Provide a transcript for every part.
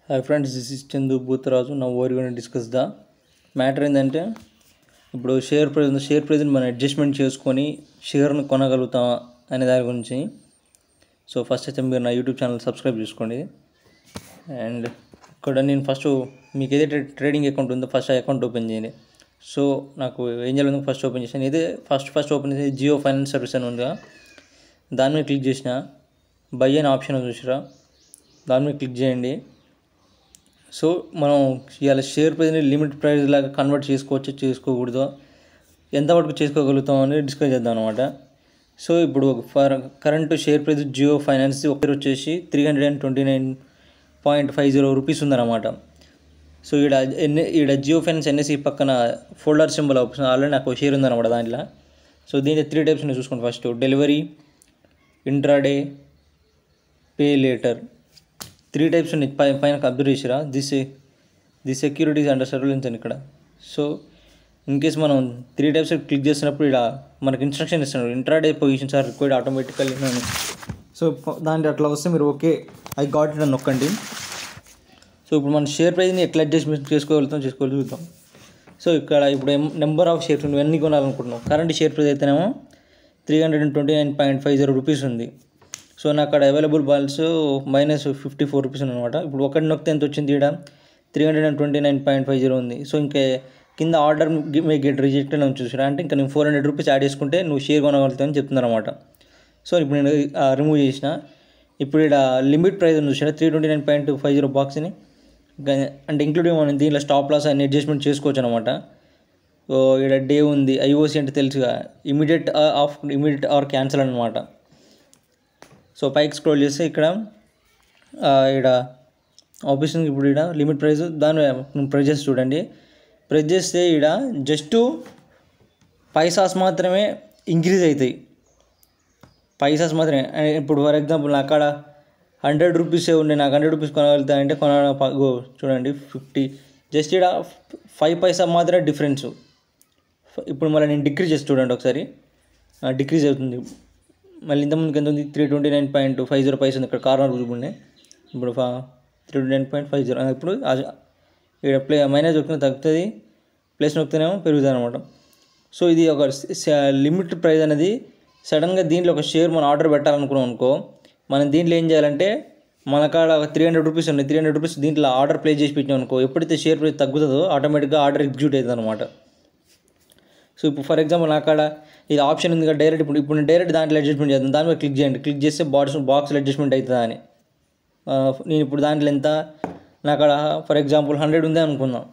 Hi friends, this is Chandu Bootraju. Now we are going to discuss the matter ఏంటంటే ఇప్పుడు share price మనం adjustment చేసుకొని షేర్ను కొనగలుగుతామా అనే దాని గురించి. సో ఫస్ట్ అయితే మీరు నా యూట్యూబ్ ఛానల్ సబ్స్క్రైబ్ చేసుకోండి. అండ్ ఇక్కడ నేను ఫస్ట్ మీకు ఏదైతే ట్రేడింగ్ అకౌంట్ ఉందో ఫస్ట్ ఆ అకౌంట్ ఓపెన్ చేయండి. సో నాకు ఏం చేయాలి ఫస్ట్ ఓపెన్ చేసాను. ఇదే ఫస్ట్ ఓపెన్ చేసి జియో ఫైనాన్స్ సర్వీస్ అని ఉందిగా, దాని మీద క్లిక్ చేసిన బై అనే ఆప్షన్ చూసిరా, దాని మీద క్లిక్ చేయండి. సో మనం ఇవాళ షేర్ ప్రైస్ని లిమిట్ ప్రైస్ లాగా కన్వర్ట్ చేసుకోకూడదు, ఎంతవరకు చేసుకోగలుగుతాం అని డిస్కస్ చేద్దాం అనమాట. సో ఇప్పుడు for current share price Jio finance ఒకటి వచ్చేసి 329.50 రూపీస్ ఉందన్నమాట. సో ఈడ జియో ఫైనాన్స్ ఎన్ఎస్సి పక్కన ఫోల్డర్ సింబల్ ఆప్షన్ ఆల్రెడీ నాకు షేర్ ఉందన్నమాట దాంట్లో. సో దీంట్లో 3 టైప్స్ ఉన్నాయి చూసుకోండి. First delivery, intraday, pay later, 3 types ఉన్నాయి. పైన అబ్జర్వ్ చేసిరా, ది సెక్యూరిటీస్ అండర్ సర్వేలెన్స్ అని ఇక్కడ. సో ఇన్ కేస్ మనం 3 టైప్స్ క్లిక్ చేసినప్పుడు ఇక్కడ మనకి ఇన్స్ట్రక్షన్ ఇస్తున్నాడు, intraday positions are required automatically అని. సో దాంట్లో అట్లా వస్తే మీరు ఓకే ఐ గాట్ ఇట్ అని నొక్కండి. సో ఇప్పుడు మన షేర్ ప్రైస్ని ఎట్లా అడ్జస్ట్మెంట్ చేసుకోగలుగుతాం. సో ఇక్కడ ఇప్పుడు నెంబర్ ఆఫ్ షేర్స్ నువ్వు ఎన్ని కొనాలనుకుంటున్నావు. కరెంట్ షేర్ ప్రైస్ అయితేనేమో 329.50 రూపీస్ ఉంది. సో నాకు అక్కడ అవైలబుల్ బాల్స్ -54 రూపీస్ అనమాట. ఇప్పుడు ఒకటి నొక్కితే ఎంత వచ్చింది, ఇక్కడ 329.50 ఉంది. సో ఇంకా కింద ఆర్డర్ మే గెట్ రిజెక్ట్ అని చూసారా, అంటే ఇంకా నేను 400 రూపీస్ యాడ్ చేసుకుంటే నువ్వు షేర్ కొనగలుగుతావు అని చెప్తున్నారు అనమాట. సో ఇప్పుడు నేను రిమూవ్ చేసిన. ఇప్పుడు ఇక్కడ లిమిట్ ప్రైస్ ఉంది చూసారా 329.50 బాక్స్ని, అంటే ఇంక్లూడింగ్ మనం దీంట్లో స్టాప్ లాస్ అన్ని అడ్జస్ట్మెంట్ చేసుకోవచ్చు అనమాట. సో ఇక్కడ డే ఉంది, ఐఓసి అంటే తెలుసుగా, ఇమీడియట్ ఆర్ క్యాన్సల్ అనమాట. సో పైకి స్క్రోల్ చేస్తే ఇక్కడ ఆప్షన్కి ఇప్పుడు ఇక్కడ లిమిట్ ప్రైస్ దాని ప్రెస్ చేసి చూడండి. ప్రెస్ చేస్తే ఇక్కడ జస్ట్ పైసాస్ మాత్రమే ఇంక్రీజ్ అవుతాయి, పైసాస్ మాత్రమే. ఇప్పుడు ఫర్ ఎగ్జాంపుల్ నాకు అక్కడ 100 రూపీసే ఉండే, నాకు 100 రూపీస్ కొనగలుగుతానంటే చూడండి 50, జస్ట్ ఇక్కడ 5 పైసా మాత్రమే డిఫరెన్స్. ఇప్పుడు మళ్ళీ నేను డిక్రీజ్ చేసి చూడండి ఒకసారి, డిక్రీజ్ అవుతుంది. మళ్ళీ ఇంతకుముందుకు ఎంత ఉంది, 329.50 పైసా ఉంది ఇక్కడ కార్నర్ చూపుండే. ఇప్పుడు 329.50. ఇప్పుడు ఇక్కడ మైనస్ నొక్కిన తగ్గుతుంది, ప్లస్ నొక్కితేనేమో పెరుగుతుంది అనమాట. సో ఇది ఒక లిమిట్ ప్రైస్ అనేది. సడన్గా దీంట్లో ఒక షేర్ మనం ఆర్డర్ పెట్టాలనుకున్నాం అనుకో, మనం దీంట్లో ఏం చేయాలంటే మన కాడ 300 రూపీస్ ఉన్నాయి, 300 రూపీస్ దీంట్లో ఆర్డర్ ప్లేస్ చేసి పెట్టినాం అనుకో, ఎప్పుడైతే షేర్ ప్రైస్ తగ్గుతుందో ఆటోమేటిక్గా ఆర్డర్ ఎగ్జిక్యూట్ అవుతుంది అనమాట. సో ఇప్పుడు ఫర్ ఎగ్జాంపుల్ నాకు అక్కడ ఇది ఆప్షన్ ఉంది కదా డైరెక్ట్, ఇప్పుడు నేను డైరెక్ట్ దాంట్లో అడ్జస్ట్మెంట్ చేద్దాం. దాని మీద క్లిక్ చేయండి, క్లిక్ చేస్తే బాక్స్లో అడ్జస్ట్మెంట్ అవుతుందా అని. నేను ఇప్పుడు దాంట్లో ఎంత, నాకు అక్కడ ఫర్ ఎగ్జాంపుల్ 100 ఉంది అనుకుందాం,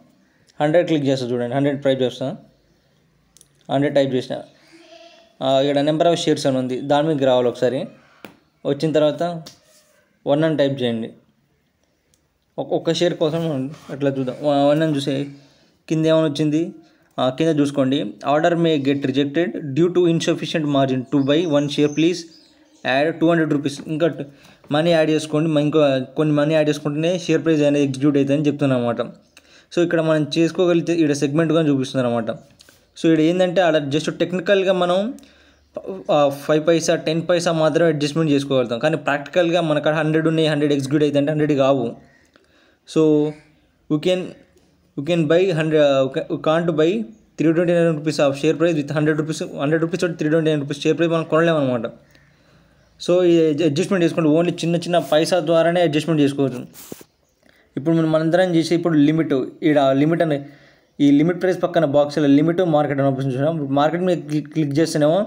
100 క్లిక్ చేస్తా చూడండి, 100 టైప్ చేస్తాను, 100 టైప్ చేసిన. ఇక్కడ నెంబర్ ఆఫ్ షేర్స్ అని ఉంది, దాని మీదకి రావాలి. ఒకసారి వచ్చిన తర్వాత 1 అని టైప్ చేయండి. ఒక్క షేర్ కోసం అట్లా చూద్దాం. 1 అని చూసే కింద ఏమైనా వచ్చింది, కింద చూసుకోండి, order may get rejected due to insufficient margin to buy 1 share please add 200 rupees. ఇంకా మనీ యాడ్ చేసుకోండి, ఇంకో కొన్ని మనీ యాడ్ చేసుకుంటేనే షేర్ ప్రైస్ అనేది ఎగ్జిక్యూట్ అవుతుందని చెప్తున్నాను అనమాట. సో ఇక్కడ మనం చేసుకోగలిగితే ఇక్కడ సెగ్మెంట్గా చూపిస్తుంది అనమాట. సో ఇక్కడ ఏంటంటే అక్కడ జస్ట్ టెక్నికల్గా మనం 5 పైసా 10 పైసా మాత్రమే అడ్జస్ట్మెంట్ చేసుకోగలుగుతాం, కానీ ప్రాక్టికల్గా మనకు 100 ఉన్నాయి, 100 ఎగ్జిక్యూట్ అవుతుంది అంటే 100 కావు. So you can buy 100, can't by 329 rupees of share price with 100 rupees 329 rupees share price మనం కొనలేము అనమాట. సో ఇది అడ్జస్ట్మెంట్ చేసుకోండి, ఓన్లీ చిన్న పైసా ద్వారానే అడ్జస్ట్మెంట్ చేసుకోవచ్చు. ఇప్పుడు మనందరం చేసి ఇప్పుడు లిమిట్, ఇక్కడ లిమిట్ అని ఈ లిమిట్ ప్రైస్ పక్కన బాక్స్లో లిమిట్ మార్కెట్ అని ఆప్షన్ చూసాం. మార్కెట్ మీద క్లిక్ చేస్తేనేమో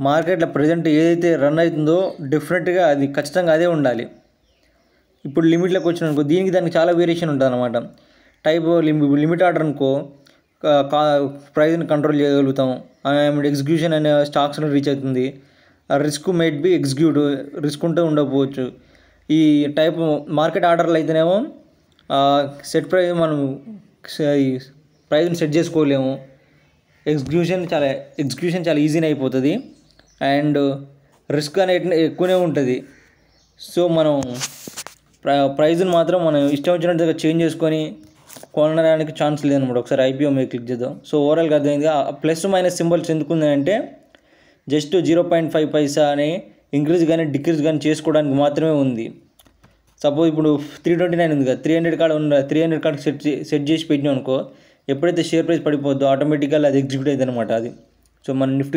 మార్కెట్లో ప్రజెంట్ ఏదైతే రన్ అవుతుందో డెఫినెట్గా అది ఖచ్చితంగా అదే ఉండాలి. ఇప్పుడు లిమిట్లోకి వచ్చిన అనుకో, దానికి చాలా వేరియేషన్ ఉంటుంది అనమాట. టైప్ లిమిట్ ఆర్డర్ అనుకో ప్రైస్ని కంట్రోల్ చేయగలుగుతాం, ఎగ్జిక్యూషన్ అనే స్టాక్స్లో రీచ్ అవుతుంది, risk might be execute, risk ఉంటే ఉండకపోవచ్చు. ఈ టైప్ మార్కెట్ ఆర్డర్లు అయితేనేమో సెట్ ప్రైస్ మనం ప్రైస్ని సెట్ చేసుకోలేము, ఎగ్జిక్యూషన్ చాలా ఈజీనే అయిపోతుంది, అండ్ రిస్క్ అనేది ఎక్కువనే ఉంటుంది. సో మనం ప్రైజ్ని మాత్రం మనం ఇష్టం వచ్చినట్టుగా చేంజ్ చేసుకొని కొనడానికి ఛాన్స్ లేదనమాట. ఒకసారి ఐపీఓ మీద క్లిక్ చేద్దాం. సో ఓవరాల్గా అర్థమైంది. ప్లస్ మైనస్ సింబల్స్ ఎందుకుంది అంటే జస్ట్ 0.5 పైసా అని ఇంక్రీజ్ కానీ డిక్రీజ్ కానీ చేసుకోవడానికి మాత్రమే ఉంది. సపోజ్ ఇప్పుడు 329 ఉంది కదా, 300 కాడ సెట్ చేసి పెట్టినాం అనుకో, ఎప్పుడైతే షేర్ ప్రైస్ పడిపోద్దో ఆటోమేటిక్గా అది ఎగ్జిక్యూట్ అవుతుంది అనమాట. అది సో మన నిఫ్టీ